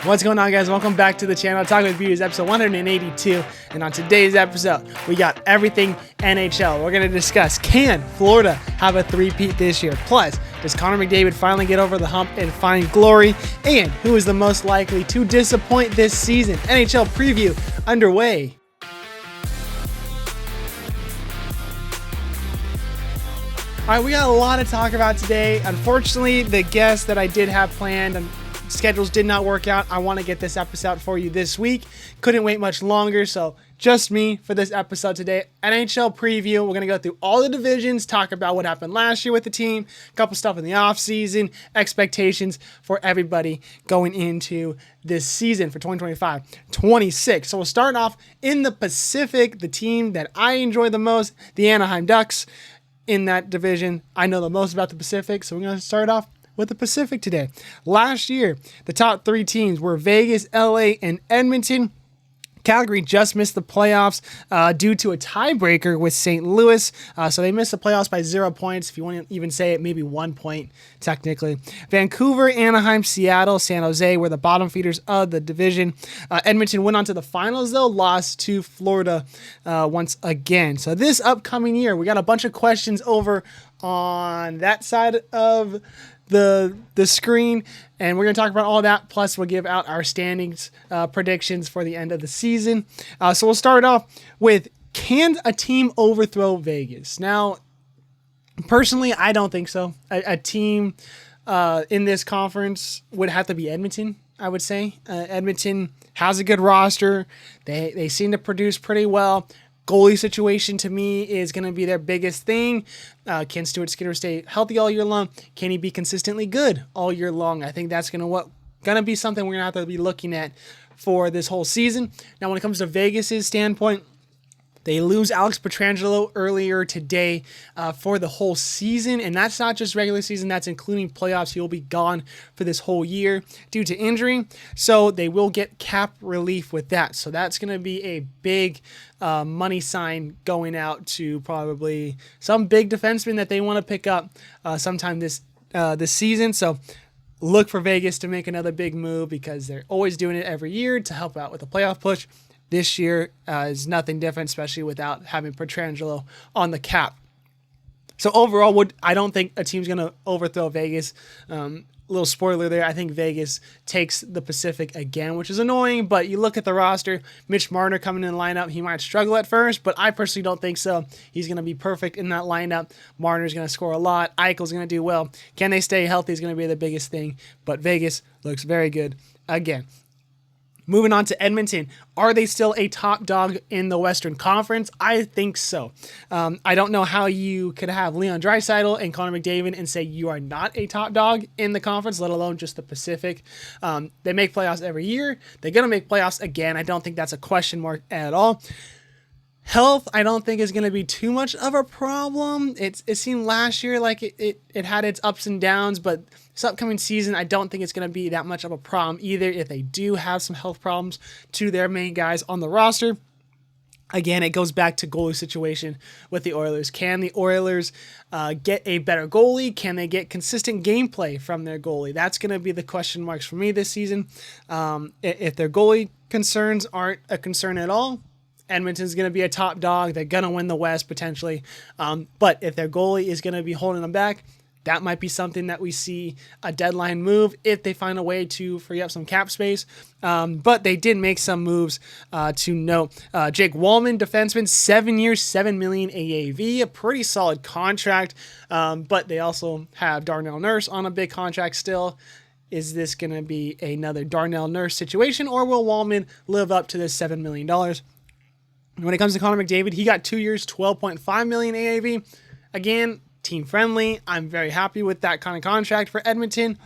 What's going on, guys? Welcome back to the channel. Talking with Views, episode 182. And on today's episode, we got everything NHL. We're going to discuss, can Florida have a three-peat this year? Plus, does Connor McDavid finally get over the hump and find glory? And who is the most likely to disappoint this season? NHL Preview underway. All right, we got a lot to talk about today. Unfortunately, the guests that I did have planned and schedules did not work out. I want to get this episode for you this week. Couldn't wait much longer, so just me for this episode today. NHL Preview. We're going to go through all the divisions, talk about what happened last year with the team, a couple stuff in the offseason, expectations for everybody going into this season for 2025-26. So we'll start off in the Pacific, the team that I enjoy the most, the Anaheim Ducks. In that division, I know the most about the Pacific, so we're going to start off with the Pacific today. Last year, the top three teams were Vegas, LA, and Edmonton. Calgary just missed the playoffs due to a tiebreaker with St. Louis. So they missed the playoffs by 0 points. If you want to even say it, maybe 1 point technically. Vancouver, Anaheim, Seattle, San Jose were the bottom feeders of the division. Edmonton went on to the finals, though, lost to Florida once again. So this upcoming year, we got a bunch of questions over on that side of the screen, and we're going to talk about all that, plus we'll give out our standings predictions for the end of the season. So we'll start off with, can a team overthrow Vegas? Now, personally, I don't think so. A team in this conference would have to be Edmonton, I would say. Edmonton has a good roster. They seem to produce pretty well. Goalie situation to me is going to be their biggest thing. Can Stuart Skinner stay healthy all year long? Can he be consistently good all year long? I think that's going to be something we're going to have to be looking at for this whole season. Now, when it comes to Vegas's standpoint, they lose Alex Pietrangelo earlier today for the whole season, and that's not just regular season, that's including playoffs. He'll be gone for this whole year due to injury, so they will get cap relief with that. So that's going to be a big money sign going out to probably some big defenseman that they want to pick up sometime this season. So look for Vegas to make another big move because they're always doing it every year to help out with the playoff push. This year is nothing different, especially without having Pietrangelo on the cap. So overall, I don't think a team's going to overthrow Vegas. Little spoiler there, I think Vegas takes the Pacific again, which is annoying, but you look at the roster, Mitch Marner coming in the lineup, he might struggle at first, but I personally don't think so. He's going to be perfect in that lineup. Marner's going to score a lot. Eichel's going to do well. Can they stay healthy is going to be the biggest thing, but Vegas looks very good again. Moving on to Edmonton, are they still a top dog in the Western Conference? I think so. I don't know how you could have Leon Draisaitl and Connor McDavid and say you are not a top dog in the conference, let alone just the Pacific. They make playoffs every year. They're going to make playoffs again. I don't think that's a question mark at all. Health, I don't think is going to be too much of a problem. It seemed last year like it had its ups and downs, but this upcoming season, I don't think it's going to be that much of a problem either if they do have some health problems to their main guys on the roster. Again, it goes back to goalie situation with the Oilers. Can the Oilers get a better goalie? Can they get consistent gameplay from their goalie? That's going to be the question marks for me this season. If their goalie concerns aren't a concern at all, Edmonton's going to be a top dog. They're going to win the West potentially. But if their goalie is going to be holding them back, that might be something that we see a deadline move if they find a way to free up some cap space. But they did make some moves to note. Jake Wallman, defenseman, 7 years, $7 million AAV, a pretty solid contract. But they also have Darnell Nurse on a big contract still. Is this going to be another Darnell Nurse situation, or will Wallman live up to this $7 million? When it comes to Connor McDavid, he got 2 years, $12.5 million AAV. Again, team friendly. I'm very happy with that kind of contract for Edmonton.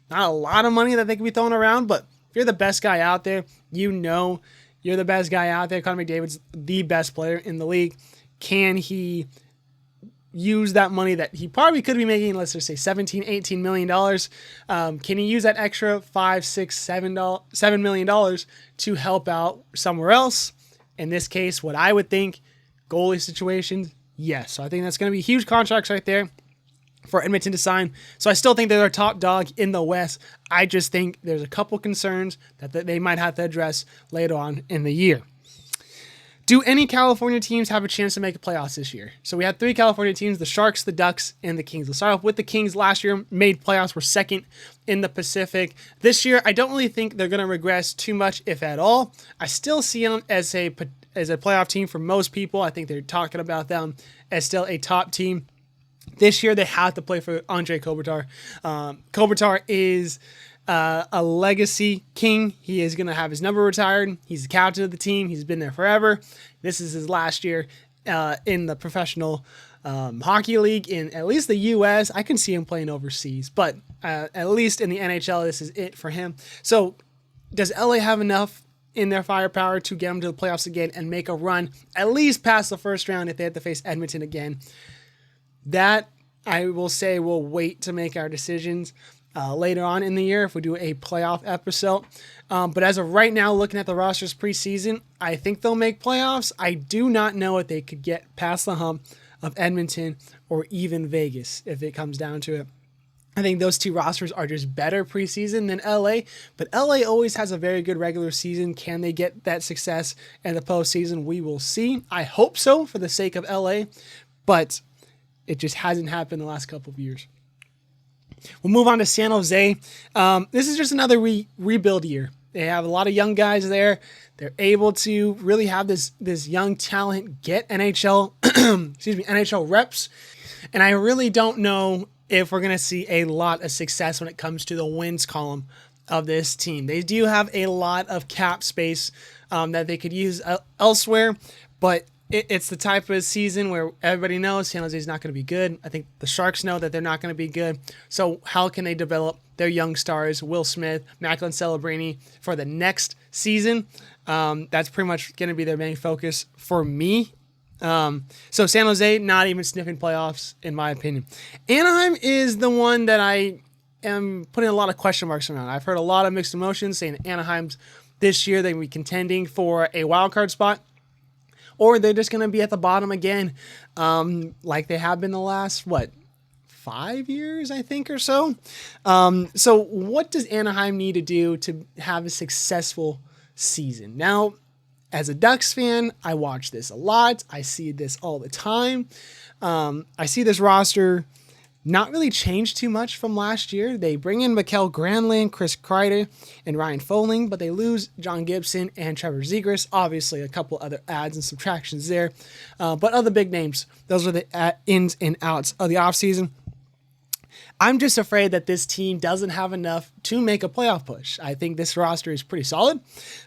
Not a lot of money that they can be throwing around, but if you're the best guy out there, you know you're the best guy out there. Connor McDavid's the best player in the league. Can he use that money that he probably could be making, let's just say $17, $18 million? Can he use that extra $5, $6, $7 million to help out somewhere else? In this case, what I would think, goalie situations, yes. So I think that's going to be huge contracts right there. for Edmonton to sign. So I still think they're their top dog in the West. I just think there's a couple concerns that they might have to address later on in the year. Do any California teams have a chance to make a playoffs this year? So we had 3 California teams, the Sharks, the Ducks, and the Kings. Let's start off with the Kings. Last year made playoffs, were second in the Pacific. This year, I don't really think they're going to regress too much, if at all. I still see them as a playoff team for most people. I think they're talking about them as still a top team. This year, they have to play for Andre Kopitar. Kopitar is a legacy king. He is going to have his number retired. He's the captain of the team. He's been there forever. This is his last year in the professional hockey league in at least the U.S. I can see him playing overseas, but at least in the NHL, this is it for him. So does LA have enough in their firepower to get them to the playoffs again and make a run, at least past the first round if they have to face Edmonton again? That, I will say, we'll wait to make our decisions later on in the year if we do a playoff episode. But as of right now, looking at the rosters preseason, I think they'll make playoffs. I do not know if they could get past the hump of Edmonton or even Vegas if it comes down to it. I think those two rosters are just better preseason than LA, but LA always has a very good regular season. Can they get that success in the postseason? We will see. I hope so for the sake of LA, but it just hasn't happened the last couple of years. We'll move on to San Jose. This is just another rebuild year. They have a lot of young guys there. They're able to really have this young talent get NHL reps. And I really don't know if we're going to see a lot of success when it comes to the wins column of this team. They do have a lot of cap space that they could use elsewhere, but it's the type of season where everybody knows San Jose is not going to be good. I think the Sharks know that they're not going to be good. So how can they develop their young stars, Will Smith, Macklin Celebrini, for the next season? That's pretty much going to be their main focus for me. So San Jose, not even sniffing playoffs, in my opinion. Anaheim is the one that I am putting a lot of question marks around. I've heard a lot of mixed emotions saying that Anaheim's this year they will be contending for a wild card spot, or they're just going to be at the bottom again, like they have been the last, 5 years, I think, or so. So what does Anaheim need to do to have a successful season? Now, as a Ducks fan, I watch this a lot. I see this all the time. I see this roster not really change too much from last year. They bring in Mikael Granlund, Chris Kreider, and Ryan Foling, but they lose John Gibson and Trevor Zegras. Obviously, a couple other adds and subtractions there. But other big names, those are the ins and outs of the offseason. I'm just afraid that this team doesn't have enough to make a playoff push. I think this roster is pretty solid.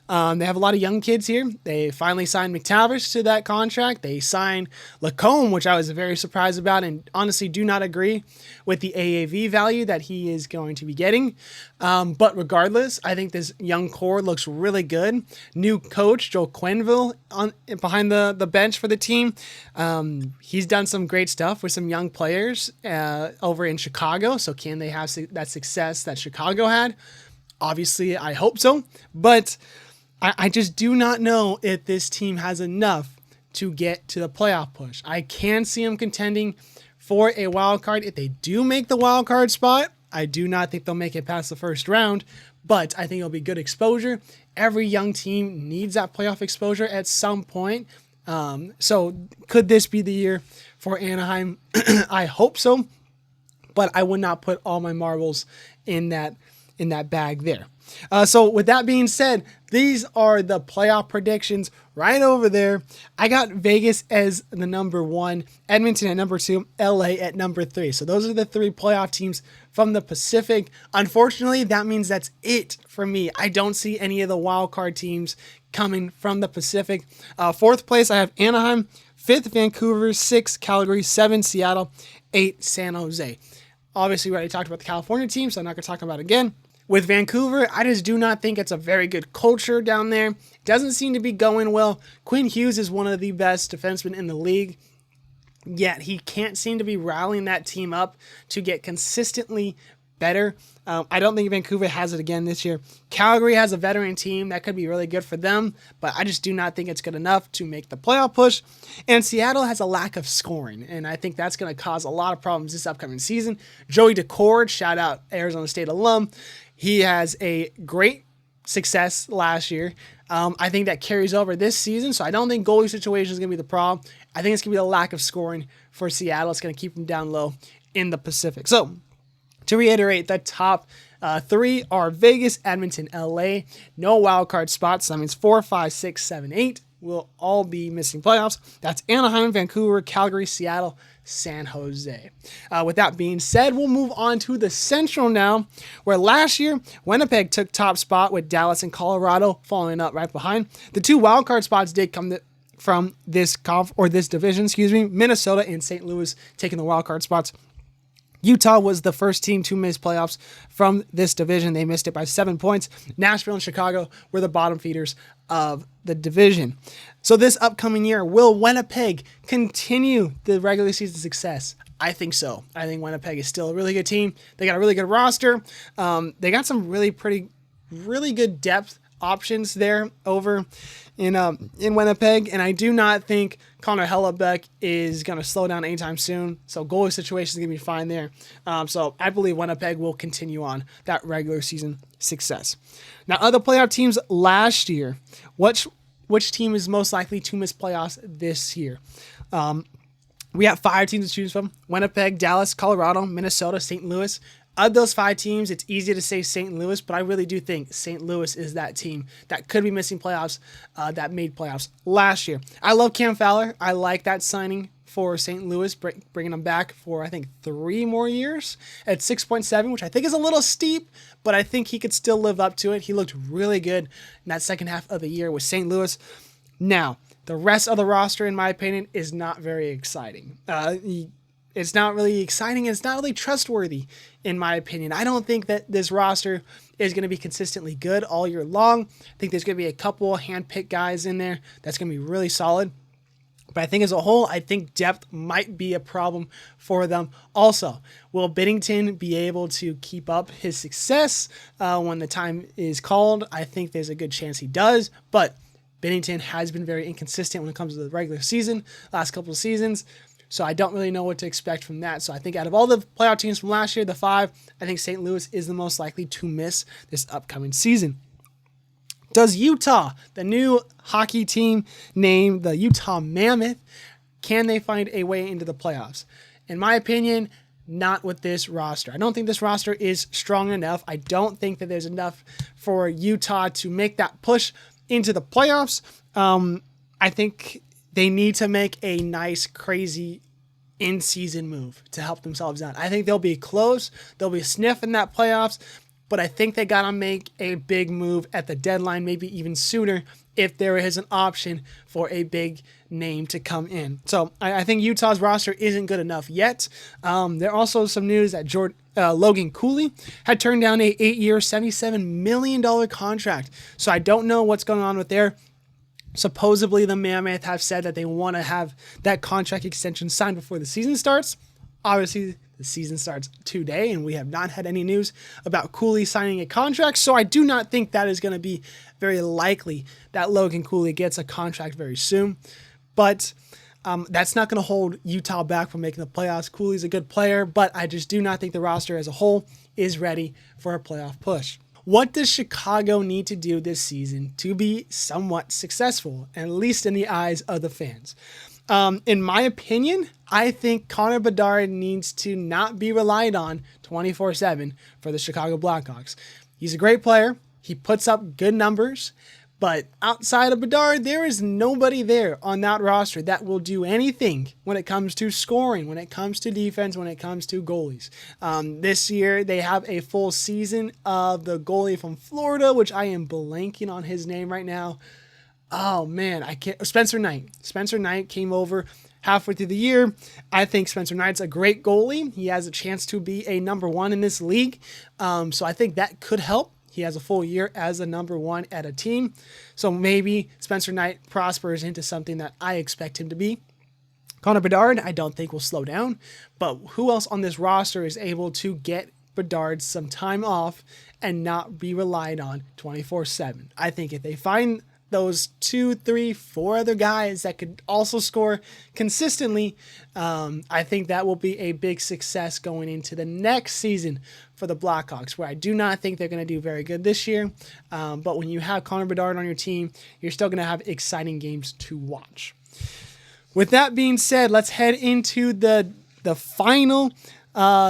They have a lot of young kids here. They finally signed McTavish to that contract. They signed Lacombe, which I was very surprised about and honestly do not agree with the AAV value that he is going to be getting. But regardless, I think this young core looks really good. New coach, Joe Quenneville, behind the bench for the team. He's done some great stuff with some young players over in Chicago. So can they have that success that Chicago had? Obviously, I hope so. But I just do not know if this team has enough to get to the playoff push. I can see them contending for a wild card. If they do make the wild card spot, I do not think they'll make it past the first round, but I think it'll be good exposure. Every young team needs that playoff exposure at some point. So could this be the year for Anaheim? I hope so, but I would not put all my marbles in that bag there. So with that being said, these are the playoff predictions right over there. I got Vegas as the number 1, Edmonton at number 2, LA at number 3. So those are the 3 playoff teams from the Pacific. Unfortunately, that means that's it for me. I don't see any of the wild card teams coming from the Pacific. 4th place, I have Anaheim. 5th, Vancouver. 6th, Calgary. 7th, Seattle. 8th, San Jose. Obviously, we already talked about the California team, so I'm not going to talk about it again. With Vancouver, I just do not think it's a very good culture down there. It doesn't seem to be going well. Quinn Hughes is one of the best defensemen in the league, yet he can't seem to be rallying that team up to get consistently better. I don't think Vancouver has it again this year. Calgary has a veteran team that could be really good for them, but I just do not think it's good enough to make the playoff push. And Seattle has a lack of scoring, and I think that's going to cause a lot of problems this upcoming season. Joey Decord, shout out Arizona State alum, he has a great success last year. I think that carries over this season, so I don't think goalie situation is going to be the problem. I think it's going to be the lack of scoring for Seattle. It's going to keep them down low in the Pacific. So, to reiterate, the top three are Vegas, Edmonton, LA. No wild card spots. That means 4, 5, 6, 7, 8 will all be missing playoffs. That's Anaheim, Vancouver, Calgary, Seattle, San Jose. With that being said, we'll move on to the Central now, where last year Winnipeg took top spot with Dallas and Colorado following up right behind. The 2 wild card spots did come from this division, Minnesota and St. Louis taking the wild card spots. Utah was the first team to miss playoffs from this division. They missed it by 7 points. Nashville and Chicago were the bottom feeders of the division. So this upcoming year, will Winnipeg continue the regular season success? I think so. I think Winnipeg is still a really good team. They got a really good roster. They got some really good depth options there over in Winnipeg, and I do not think Connor Hellebuck is going to slow down anytime soon, so goalie situation is going to be fine there. So I believe Winnipeg will continue on that regular season success. Now, other playoff teams last year, which team is most likely to miss playoffs this year? We have 5 teams to choose from: Winnipeg, Dallas, Colorado, Minnesota, St. Louis. Of those 5 teams, it's easy to say St. Louis, but I really do think St. Louis is that team that could be missing playoffs, that made playoffs last year. I love Cam Fowler. I like that signing for St. Louis, bringing him back for, I think, 3 more years at 6.7, which I think is a little steep, but I think he could still live up to it. He looked really good in that second half of the year with St. Louis. Now, the rest of the roster, in my opinion, is not very exciting. It's not really exciting. It's not really trustworthy, in my opinion. I don't think that this roster is going to be consistently good all year long. I think there's going to be a couple hand-picked guys in there that's going to be really solid. But I think as a whole, I think depth might be a problem for them. Also, will Binnington be able to keep up his success when the time is called? I think there's a good chance he does, but Binnington has been very inconsistent when it comes to the regular season, last couple of seasons. So I don't really know what to expect from that. So I think out of all the playoff teams from last year, the 5, I think St. Louis is the most likely to miss this upcoming season. Does Utah, the new hockey team named the Utah Mammoth, can they find a way into the playoffs? In my opinion, not with this roster. I don't think this roster is strong enough. I don't think that there's enough for Utah to make that push into the playoffs. I think they need to make a nice, crazy in-season move to help themselves out. I think they'll be close. They'll be sniffing that playoffs, but I think they got to make a big move at the deadline, maybe even sooner, if there is an option for a big name to come in. So I think Utah's roster isn't good enough yet. There are also some news that Logan Cooley had turned down a 8-year, $77 million contract. So I don't know what's going on with there. Supposedly, the Mammoth have said that they want to have that contract extension signed before the season starts. Obviously, the season starts today, and we have not had any news about Cooley signing a contract, so I do not think that is going to be very likely that Logan Cooley gets a contract very soon. But that's not going to hold Utah back from making the playoffs. Cooley's a good player, but I just do not think the roster as a whole is ready for a playoff push. What does Chicago need to do this season to be somewhat successful, at least in the eyes of the fans? In my opinion, I think Connor Bedard needs to not be relied on 24/7 for the Chicago Blackhawks. He's a great player. He puts up good numbers. But outside of Bedard, there is nobody there on that roster that will do anything when it comes to scoring, when it comes to defense, when it comes to goalies. This year, they have a full season of the goalie from Florida, which I am blanking on his name right now. Oh, man, I can't. Spencer Knight. Spencer Knight came over halfway through the year. I think Spencer Knight's a great goalie. He has a chance to be a number 1 in this league. So I think that could help. He has a full year as a number 1 at a team. So maybe Spencer Knight prospers into something that I expect him to be. Connor Bedard, I don't think will slow down. But who else on this roster is able to get Bedard some time off and not be relied on 24/7. I think if they find those 2, 3, 4 other guys that could also score consistently, I think that will be a big success going into the next season for the Blackhawks, where I do not think they're going to do very good this year. But when you have Connor Bedard on your team, you're still going to have exciting games to watch. With that being said, let's head into the final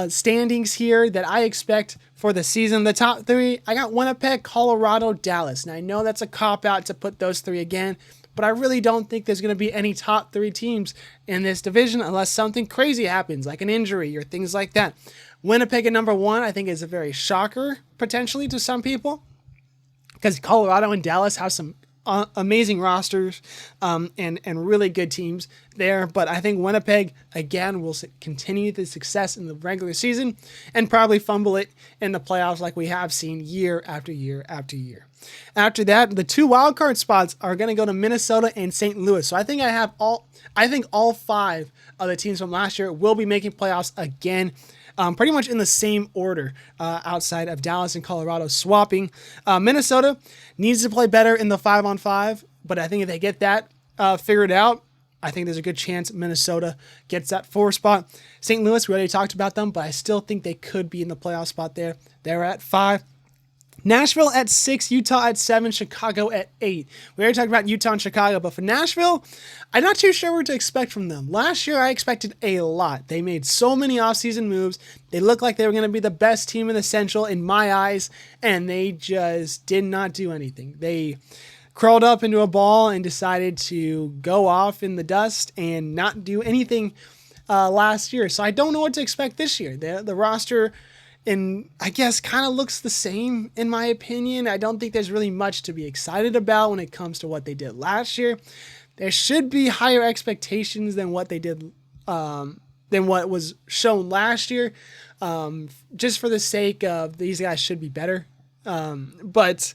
standings here that I expect for the season. The top 3, I got Winnipeg, Colorado, Dallas. Now I know that's a cop-out to put those 3 again, but I really don't think there's going to be any top 3 teams in this division unless something crazy happens, like an injury or things like that. Winnipeg at number 1, I think, is a very shocker, potentially, to some people, because Colorado and Dallas have some amazing rosters and really good teams there. But I think Winnipeg, again, will continue the success in the regular season and probably fumble it in the playoffs like we have seen year after year after year. After that, the 2 wildcard spots are going to go to Minnesota and St. Louis. So I think all 5 of the teams from last year will be making playoffs again. Pretty much in the same order outside of Dallas and Colorado swapping. Minnesota needs to play better in the 5-on-5, but I think if they get that figured out, I think there's a good chance Minnesota gets that 4 spot. St. Louis, we already talked about them, but I still think they could be in the playoff spot there. They're at 5. Nashville at 6, Utah at 7, Chicago at 8. We already talked about Utah and Chicago, but for Nashville, I'm not too sure what to expect from them. Last year, I expected a lot. They made so many offseason moves. They looked like they were going to be the best team in the Central in my eyes, and they just did not do anything. They crawled up into a ball and decided to go off in the dust and not do anything last year. So I don't know what to expect this year. The roster, and I guess, kind of looks the same in my opinion. I don't think there's really much to be excited about when it comes to what they did last year. There should be higher expectations than what they did, than what was shown last year, just for the sake of these guys should be better. But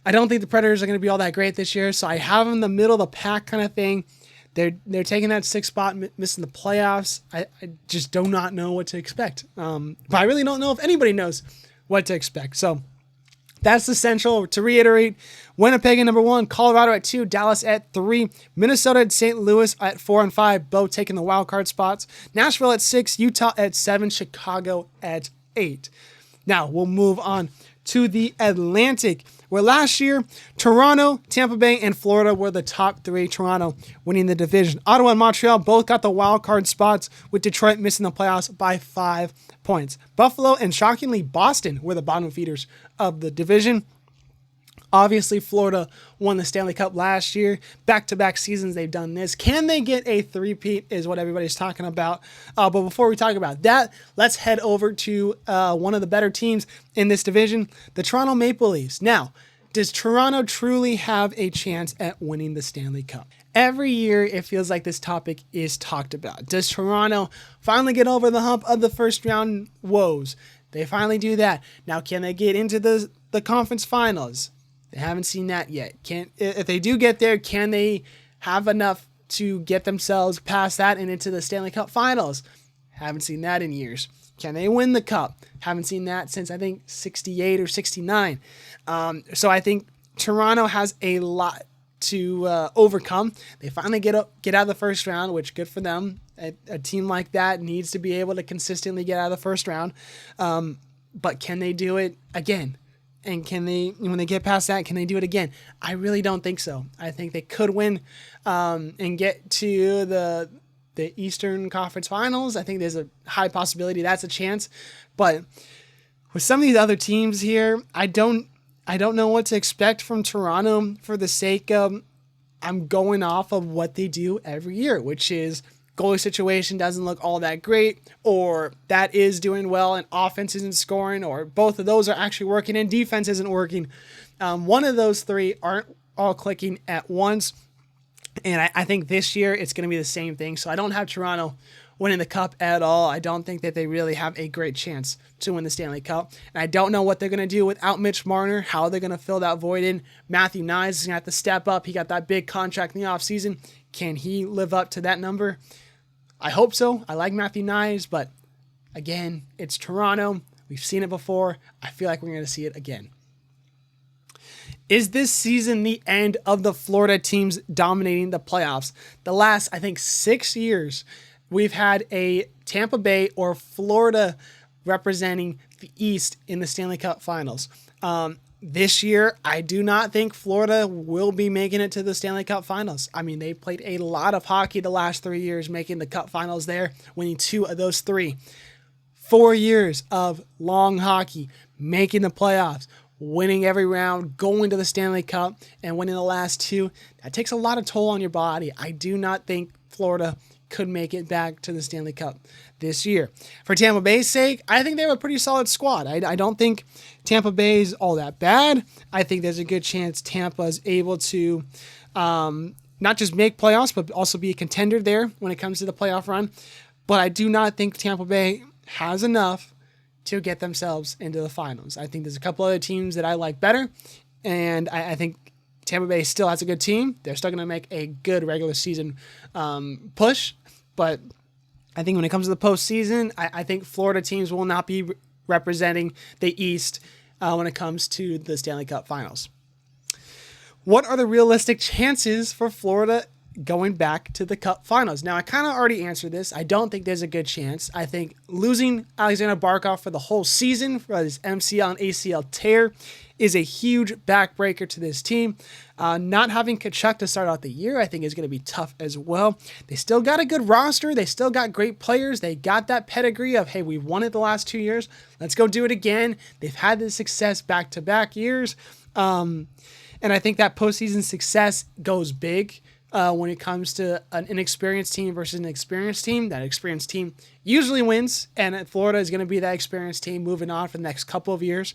I don't think the Predators are going to be all that great this year. So I have them in the middle of the pack kind of thing. They're taking that 6th spot, missing the playoffs. I just do not know what to expect. But I really don't know if anybody knows what to expect. So that's the Central. To reiterate, Winnipeg at number 1, Colorado at 2, Dallas at 3, Minnesota and St. Louis at 4 and 5, both taking the wild card spots. Nashville at 6, Utah at 7, Chicago at 8. Now we'll move on to the Atlantic, where last year, Toronto, Tampa Bay, and Florida were the top 3, Toronto winning the division. Ottawa and Montreal both got the wild card spots, with Detroit missing the playoffs by 5 points. Buffalo and, shockingly, Boston were the bottom feeders of the division. Obviously, Florida won the Stanley Cup last year. Back-to-back seasons they've done this. Can they get a three-peat is what everybody's talking about. But before we talk about that, let's head over to one of the better teams in this division, the Toronto Maple Leafs. Now, does Toronto truly have a chance at winning the Stanley Cup? Every year, it feels like this topic is talked about. Does Toronto finally get over the hump of the first-round woes? They finally do that. Now, can they get into the conference finals? They haven't seen that yet. If they do get there, can they have enough to get themselves past that and into the Stanley Cup Finals? Haven't seen that in years. Can they win the Cup? Haven't seen that since, I think, 68 or 69. So I think Toronto has a lot to overcome. They finally get out of the first round, which good for them. A team like that needs to be able to consistently get out of the first round. But can they do it again? And can they, when they get past that, can they do it again? I really don't think so. I think they could win and get to the Eastern Conference Finals. I think there's a high possibility that's a chance. But with some of these other teams here, I don't know what to expect from Toronto for the sake of I'm going off of what they do every year, which is goalie situation doesn't look all that great, or that is doing well and offense isn't scoring, or both of those are actually working and defense isn't working. One of those 3 aren't all clicking at once. And I think this year it's going to be the same thing. So I don't have Toronto winning the Cup at all. I don't think that they really have a great chance to win the Stanley Cup. And I don't know what they're going to do without Mitch Marner, how they're going to fill that void in. Matthew Knies is going to have to step up. He got that big contract in the offseason. Can he live up to that number? I hope so. I like Matthew Knies, but again, it's Toronto. We've seen it before. I feel like we're going to see it again. Is this season the end of the Florida teams dominating the playoffs? The last, I think, 6 years, we've had a Tampa Bay or Florida representing the East in the Stanley Cup Finals. This year, I do not think Florida will be making it to the Stanley Cup Finals. I mean, they played a lot of hockey the last 3 years, making the Cup Finals there, winning 2 of those 3. 4 years of long hockey, making the playoffs, winning every round, going to the Stanley Cup, and winning the last 2. That takes a lot of toll on your body. I do not think Florida could make it back to the Stanley Cup this year. For Tampa Bay's sake, I think they have a pretty solid squad. I don't think Tampa Bay is all that bad. I think there's a good chance Tampa is able to not just make playoffs, but also be a contender there when it comes to the playoff run. But I do not think Tampa Bay has enough to get themselves into the finals. I think there's a couple other teams that I like better, and I think Tampa Bay still has a good team. They're still going to make a good regular season push, but I think when it comes to the postseason, I think Florida teams will not be representing the East when it comes to the Stanley Cup Finals. What are the realistic chances for Florida going back to the Cup Finals? Now, I kind of already answered this. I don't think there's a good chance. I think losing Alexander Barkov for the whole season for his MCL and ACL tear is a huge backbreaker to this team. Not having Tkachuk to start out the year, I think, is going to be tough as well. They still got a good roster. They still got great players. They got that pedigree of, hey, we've won it the last 2 years. Let's go do it again. They've had this success back-to-back years. And I think that postseason success goes big. When it comes to an inexperienced team versus an experienced team. That experienced team usually wins, and Florida is going to be that experienced team moving on for the next couple of years.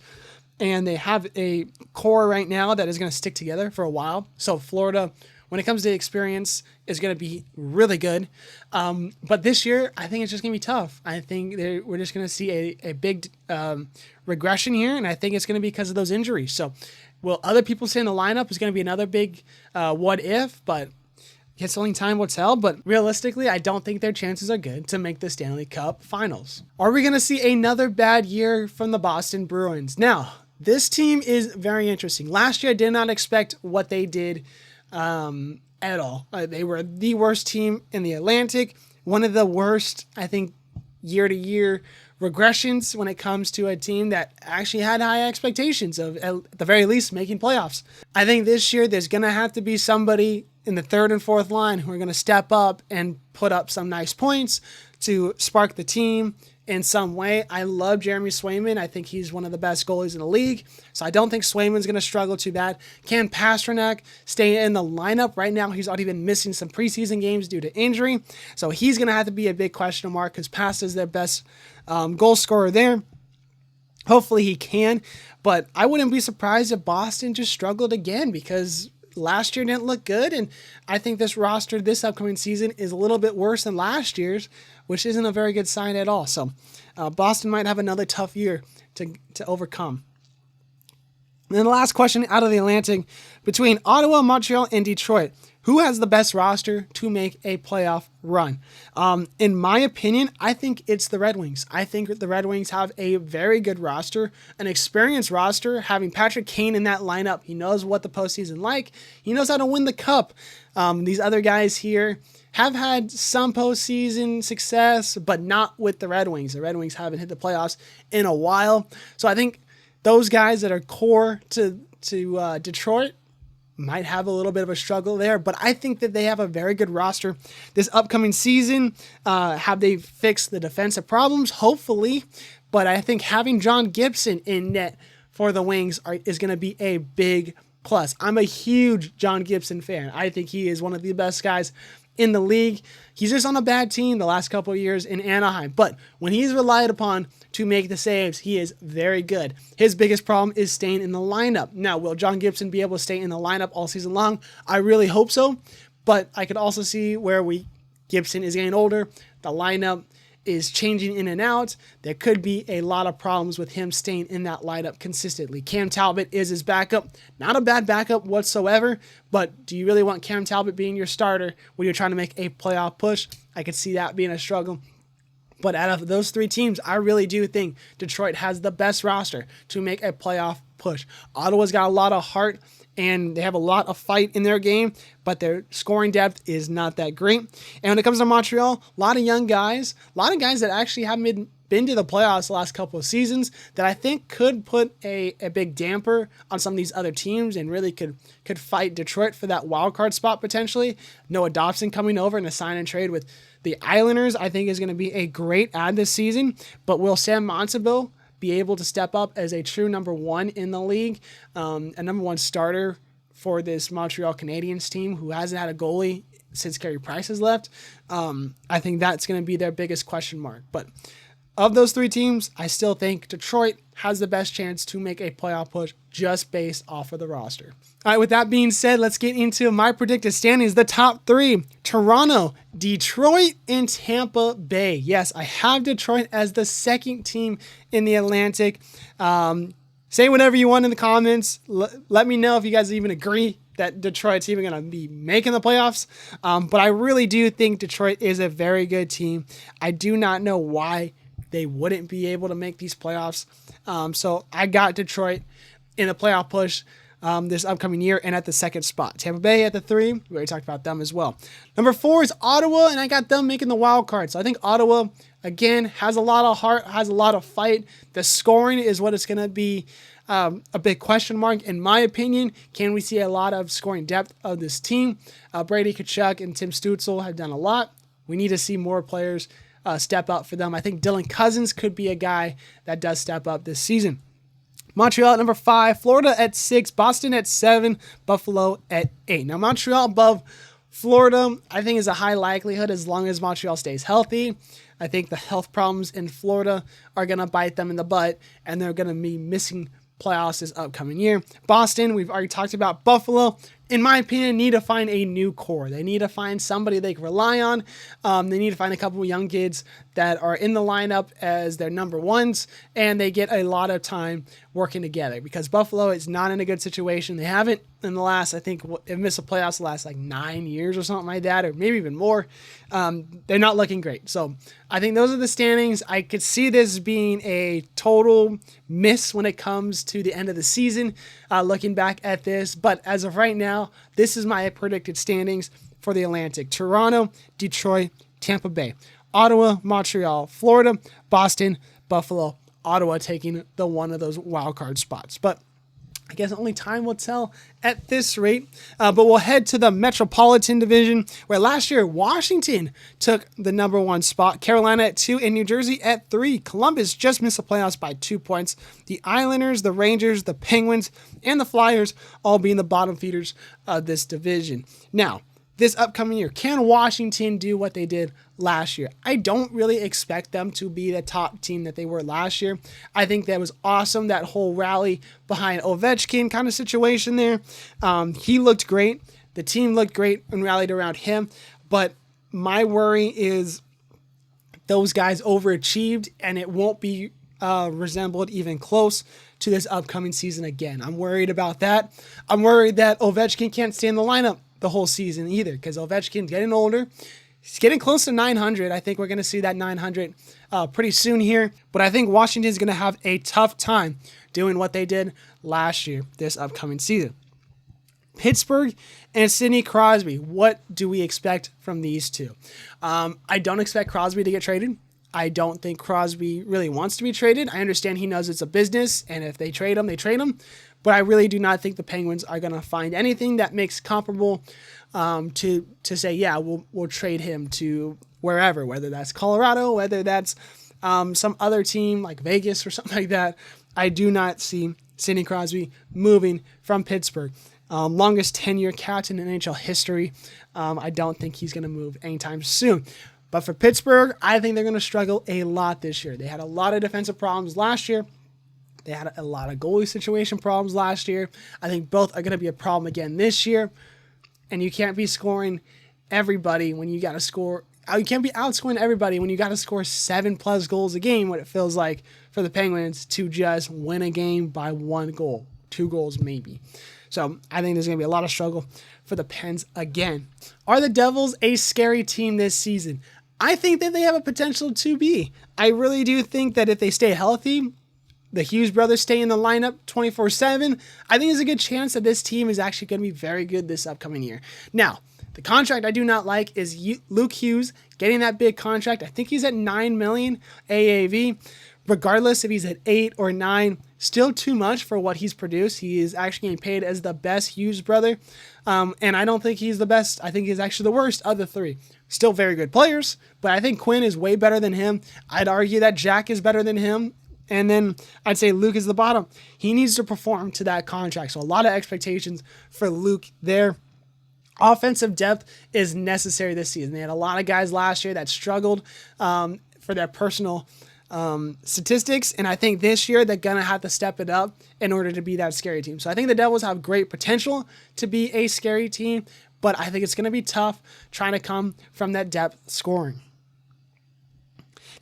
And they have a core right now that is going to stick together for a while. So Florida, when it comes to experience, is going to be really good. But this year, I think it's just going to be tough. I think we're just going to see a big regression here, and I think it's going to be because of those injuries. So will other people stay in the lineup is going to be another big what if, but it's only time will tell. But realistically, I don't think their chances are good to make the Stanley Cup Finals. Are we going to see another bad year from the Boston Bruins? Now, this team is very interesting. Last year, I did not expect what they did at all. They were the worst team in the Atlantic, one of the worst, I think, year-to-year regressions when it comes to a team that actually had high expectations of, at the very least, making playoffs. I think this year there's going to have to be somebody in the third and fourth line who are going to step up and put up some nice points to spark the team in some way. I love Jeremy Swayman. I think he's one of the best goalies in the league, so I don't think Swayman's going to struggle too bad. Can Pasternak stay in the lineup? Right now, he's already been missing some preseason games due to injury, so he's going to have to be a big question mark because Pasta's their best goal scorer there. Hopefully he can, but I wouldn't be surprised if Boston just struggled again because last year didn't look good, and I think this roster this upcoming season is a little bit worse than last year's, which isn't a very good sign at all. So Boston might have another tough year to overcome. And then the last question out of the Atlantic, between Ottawa, Montreal, and Detroit, who has the best roster to make a playoff run? In my opinion, I think it's the Red Wings. I think the Red Wings have a very good roster, an experienced roster, having Patrick Kane in that lineup. He knows what the postseason like. He knows how to win the cup. These other guys here have had some postseason success, but not with the Red Wings. The Red Wings haven't hit the playoffs in a while. So I think those guys that are core to Detroit might have a little bit of a struggle there, but I think that they have a very good roster this upcoming season. Have they fixed the defensive problems? Hopefully, but I think having John Gibson in net for the Wings is going to be a big plus. I'm a huge John Gibson fan. I think he is one of the best guys in the league. He's just on a bad team the last couple of years in Anaheim, but when he's relied upon to make the saves, he is very good. His biggest problem is staying in the lineup. Now, will John Gibson be able to stay in the lineup all season long? I really hope so, but I could also see where Gibson is getting older, the lineup is changing in and out. There could be a lot of problems with him staying in that lineup consistently. Cam Talbot is his backup. Not a bad backup whatsoever, but do you really want Cam Talbot being your starter when you're trying to make a playoff push? I could see that being a struggle. But out of those three teams, I really do think Detroit has the best roster to make a playoff push. Ottawa's got a lot of heart and they have a lot of fight in their game, but their scoring depth is not that great. And when it comes to Montreal, a lot of young guys, a lot of guys that actually haven't been to the playoffs the last couple of seasons that I think could put a big damper on some of these other teams and really could fight Detroit for that wild card spot potentially. Noah Dobson coming over in a sign and trade with the Islanders, I think is going to be a great add this season. But will Sam Montembeault be able to step up as a true number one in the league, a number one starter for this Montreal Canadiens team who hasn't had a goalie since Carey Price has left? I think that's going to be their biggest question mark. But of those three teams, I still think Detroit has the best chance to make a playoff push just based off of the roster. All right, with that being said, let's get into my predicted standings. The top three: Toronto, Detroit, and Tampa Bay. Yes, I have Detroit as the second team in the Atlantic. Say whatever you want in the comments. Let me know if you guys even agree that Detroit's even going to be making the playoffs. But I really do think Detroit is a very good team. I do not know why they wouldn't be able to make these playoffs. So I got Detroit in the playoff push this upcoming year and at the second spot. Tampa Bay at the 3. We already talked about them as well. Number 4 is Ottawa, and I got them making the wild card. So I think Ottawa, again, has a lot of heart, has a lot of fight. The scoring is what it's going to be a big question mark, in my opinion. Can we see a lot of scoring depth of this team? Brady Tkachuk and Tim Stützle have done a lot. We need to see more players step up for them. I think Dylan Cousins could be a guy that does step up this season. Montreal at number 5, Florida at 6, Boston at 7, Buffalo at 8. Now Montreal above Florida, I think, is a high likelihood as long as Montreal stays healthy. I think the health problems in Florida are going to bite them in the butt, and they're going to be missing playoffs this upcoming year. Boston, we've already talked about. Buffalo, in my opinion, need to find a new core. They need to find somebody they can rely on. They need to find a couple of young kids that are in the lineup as their number ones, and they get a lot of time working together because Buffalo is not in a good situation. They haven't in the last, I think, they've missed the playoffs the last 9 years or something like that, or maybe even more. They're not looking great. So I think those are the standings. I could see this being a total miss when it comes to the end of the season, looking back at this. But as of right now, this is my predicted standings for the Atlantic: Toronto, Detroit, Tampa Bay, Ottawa, Montreal, Florida, Boston, Buffalo, Ottawa taking the one of those wild card spots. But I guess only time will tell at this rate. But we'll head to the Metropolitan Division, where last year Washington took the number 1 spot, Carolina at 2, and New Jersey at 3. Columbus just missed the playoffs by 2 points. The Islanders, the Rangers, the Penguins, and the Flyers all being the bottom feeders of this division. Now, this upcoming year, can Washington do what they did last year? I don't really expect them to be the top team that they were last year. I think that was awesome, that whole rally behind Ovechkin kind of situation there. He looked great. The team looked great and rallied around him. But my worry is those guys overachieved, and it won't be resembled even close to this upcoming season again. I'm worried about that. I'm worried that Ovechkin can't stay in the lineup the whole season either, because Ovechkin's getting older. He's getting close to 900. I think we're going to see that 900 pretty soon here. But I think Washington's going to have a tough time doing what they did last year, this upcoming season. Pittsburgh and Sidney Crosby. What do we expect from these two? I don't expect Crosby to get traded. I don't think Crosby really wants to be traded. I understand he knows it's a business, and if they trade him, they trade him. But I really do not think the Penguins are going to find anything that makes comparable to say, yeah, we'll trade him to wherever, whether that's Colorado, whether that's some other team like Vegas or something like that. I do not see Sidney Crosby moving from Pittsburgh. Longest 10-year captain in NHL history. I don't think he's going to move anytime soon. But for Pittsburgh, I think they're going to struggle a lot this year. They had a lot of defensive problems last year. They had a lot of goalie situation problems last year. I think both are going to be a problem again this year. And you can't be scoring everybody when you got to score. You can't be outscoring everybody when you got to score 7+ goals a game, what it feels like for the Penguins to just win a game by 1 goal, 2 goals maybe. So I think there's going to be a lot of struggle for the Pens again. Are the Devils a scary team this season? I think that they have a potential to be. I really do think that if they stay healthy, the Hughes brothers stay in the lineup 24/7, I think there's a good chance that this team is actually going to be very good this upcoming year. Now, the contract I do not like is Luke Hughes getting that big contract. I think he's at $9 million AAV. Regardless if he's at 8 or 9, still too much for what he's produced. He is actually getting paid as the best Hughes brother. And I don't think he's the best. I think he's actually the worst of the three. Still very good players, but I think Quinn is way better than him. I'd argue that Jack is better than him. And then I'd say Luke is the bottom. He needs to perform to that contract. So a lot of expectations for Luke there. Offensive depth is necessary this season. They had a lot of guys last year that struggled for their personal statistics, and I think this year they're going to have to step it up in order to be that scary team. So I think the Devils have great potential to be a scary team, but I think it's going to be tough trying to come from that depth scoring.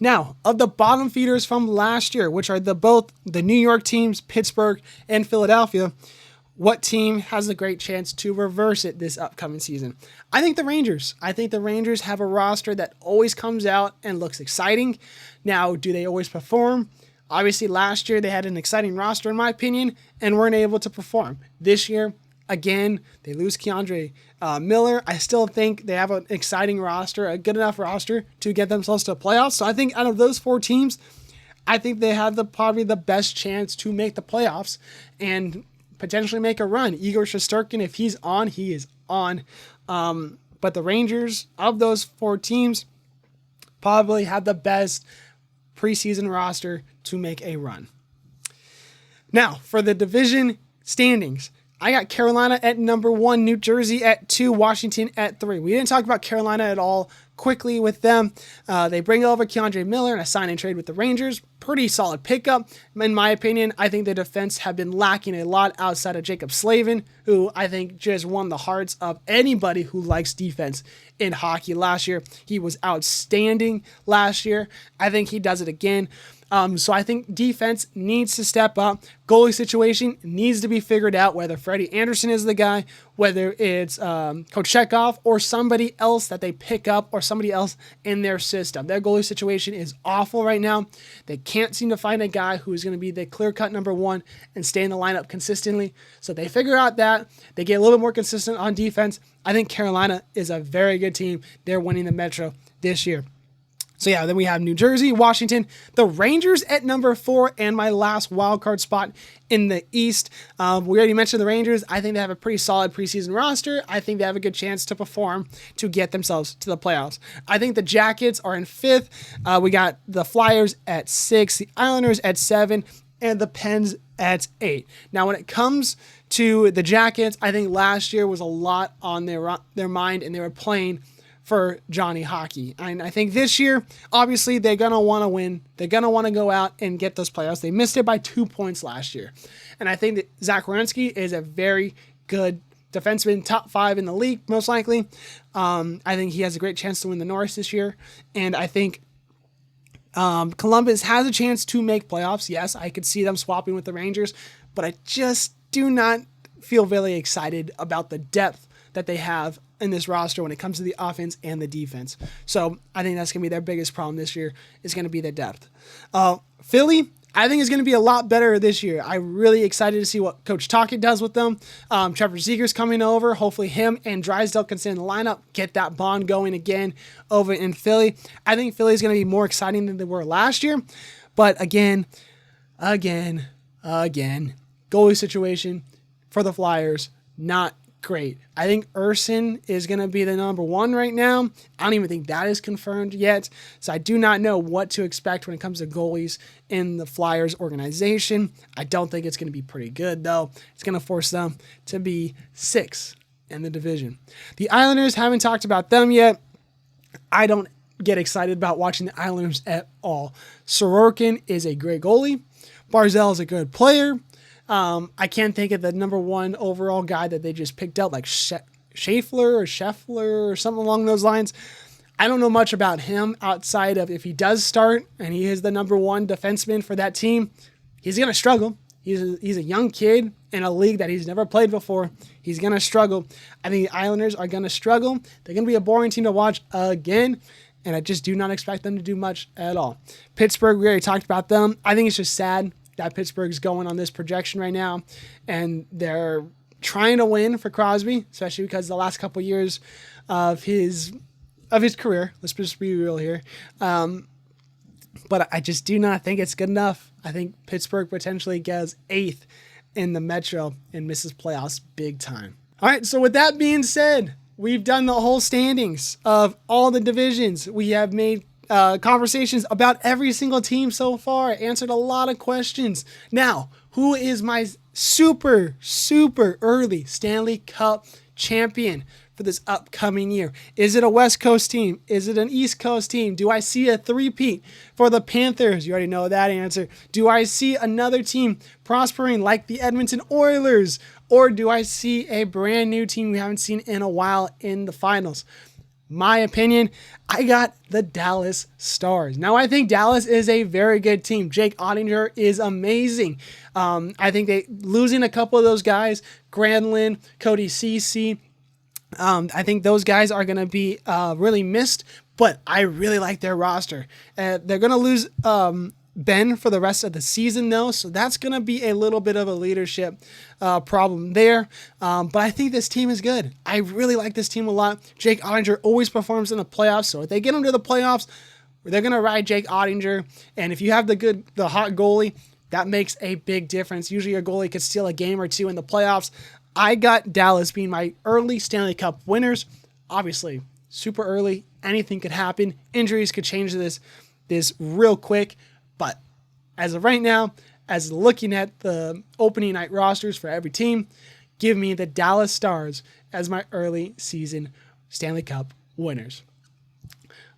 Now, of the bottom feeders from last year, which are both the New York teams, Pittsburgh and Philadelphia, what team has a great chance to reverse it this upcoming season? I think the Rangers. I think the Rangers have a roster that always comes out and looks exciting. Now, do they always perform? Obviously, last year they had an exciting roster, in my opinion, and weren't able to perform. This year, again, they lose Keandre Miller. I still think they have an exciting roster, a good enough roster to get themselves to the playoffs. So I think out of those 4 teams, I think they have probably the best chance to make the playoffs and potentially make a run. Igor Shesterkin, if he's on, he is on. But the Rangers, of those 4 teams, probably have the best preseason roster to make a run. Now, for the division standings, I got Carolina at number 1, New Jersey at 2, Washington at 3. We didn't talk about Carolina at all quickly with them. They bring over Keandre Miller and a sign and trade with the Rangers. Pretty solid pickup. In my opinion, I think the defense have been lacking a lot outside of Jacob Slavin, who I think just won the hearts of anybody who likes defense in hockey last year. He was outstanding last year. I think he does it again. So I think defense needs to step up. Goalie situation needs to be figured out, whether Freddie Anderson is the guy, whether it's Coach Chekhov or somebody else that they pick up or somebody else in their system. Their goalie situation is awful right now. They can't seem to find a guy who's going to be the clear-cut number 1 and stay in the lineup consistently. So they figure out that. They get a little bit more consistent on defense. I think Carolina is a very good team. They're winning the Metro this year. So yeah, then we have New Jersey, Washington, the Rangers at number 4, and my last wildcard spot in the East. We already mentioned the Rangers. I think they have a pretty solid preseason roster. I think they have a good chance to perform to get themselves to the playoffs. I think the Jackets are in 5th. We got the Flyers at 6, the Islanders at 7, and the Pens at 8. Now, when it comes to the Jackets, I think last year was a lot on their mind, and they were playing for Johnny Hockey. And I think this year, obviously, they're going to want to win. They're going to want to go out and get those playoffs. They missed it by 2 points last year. And I think that Zach Werenski is a very good defenseman, top 5 in the league, most likely. I think he has a great chance to win the Norris this year. And I think Columbus has a chance to make playoffs. Yes, I could see them swapping with the Rangers, but I just do not feel very excited about the depth that they have in this roster when it comes to the offense and the defense. So I think that's going to be their biggest problem this year, is going to be the depth. Philly, I think is going to be a lot better this year. I'm really excited to see what Coach Tocchet does with them. Trevor Zegras coming over. Hopefully him and Drysdale can stay in the lineup, get that bond going again over in Philly. I think Philly is going to be more exciting than they were last year. But again, goalie situation for the Flyers, not great. I think Urson is going to be the number 1 right now. I don't even think that is confirmed yet. So I do not know what to expect when it comes to goalies in the Flyers organization. I don't think it's going to be pretty good, though. It's going to force them to be 6 in the division. The Islanders, haven't talked about them yet. I don't get excited about watching the Islanders at all. Sorokin is a great goalie. Barzal is a good player. I can't think of the number 1 overall guy that they just picked up, like Scheffler or something along those lines. I don't know much about him outside of if he does start and he is the number 1 defenseman for that team, he's going to struggle. He's a young kid in a league that he's never played before. He's going to struggle. I think the Islanders are going to struggle. They're going to be a boring team to watch again. and I just do not expect them to do much at all. Pittsburgh, we already talked about them. I think it's just sad that Pittsburgh's going on this projection right now, and they're trying to win for Crosby, especially because the last couple years of his career, let's just be real here. But I just do not think it's good enough. I think Pittsburgh potentially gets 8th in the Metro and misses playoffs big time. All right, so with that being said, we've done the whole standings of all the divisions. We have made conversations about every single team so far, answered a lot of questions. Now, who is my super early Stanley Cup champion for this upcoming year? Is it a West Coast team? Is it an East Coast team? Do I see a three-peat for the Panthers? You already know that answer. Do I see another team prospering like the Edmonton Oilers? Or do I see a brand new team we haven't seen in a while in the finals? My opinion, I got the Dallas Stars. Now, I think Dallas is a very good team. Jake Ottinger is amazing. I think losing a couple of those guys, Granlund, Cody Ceci, I think those guys are going to be really missed, but I really like their roster. They're going to lose Ben for the rest of the season, though, so that's going to be a little bit of a leadership problem there. But I think this team is good. I really like this team a lot. Jake Ottinger always performs in the playoffs, so if they get him to the playoffs, they're going to ride Jake Ottinger. And if you have the hot goalie, that makes a big difference. Usually your goalie could steal a game or two in the playoffs. I got Dallas being my early Stanley Cup winners. Obviously, super early. Anything could happen. Injuries could change this real quick. But as of right now, as looking at the opening night rosters for every team, give me the Dallas Stars as my early season Stanley Cup winners.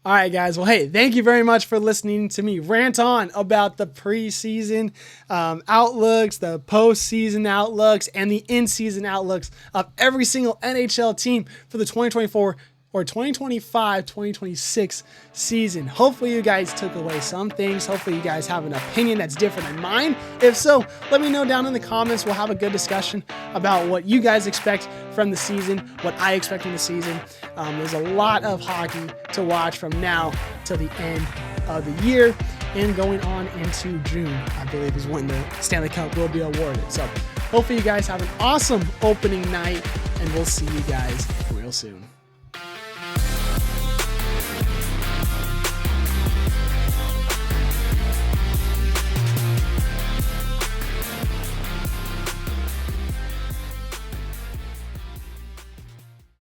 All right, guys. Well, hey, thank you very much for listening to me rant on about the preseason outlooks, the postseason outlooks, and the in-season outlooks of every single NHL team for the 2024 or 2025-2026 season. Hopefully you guys took away some things. Hopefully you guys have an opinion that's different than mine. If so, let me know down in the comments. We'll have a good discussion about what you guys expect from the season, what I expect from the season. There's a lot of hockey to watch from now till the end of the year, and going on into June, I believe, is when the Stanley Cup will be awarded. So hopefully you guys have an awesome opening night, and we'll see you guys real soon.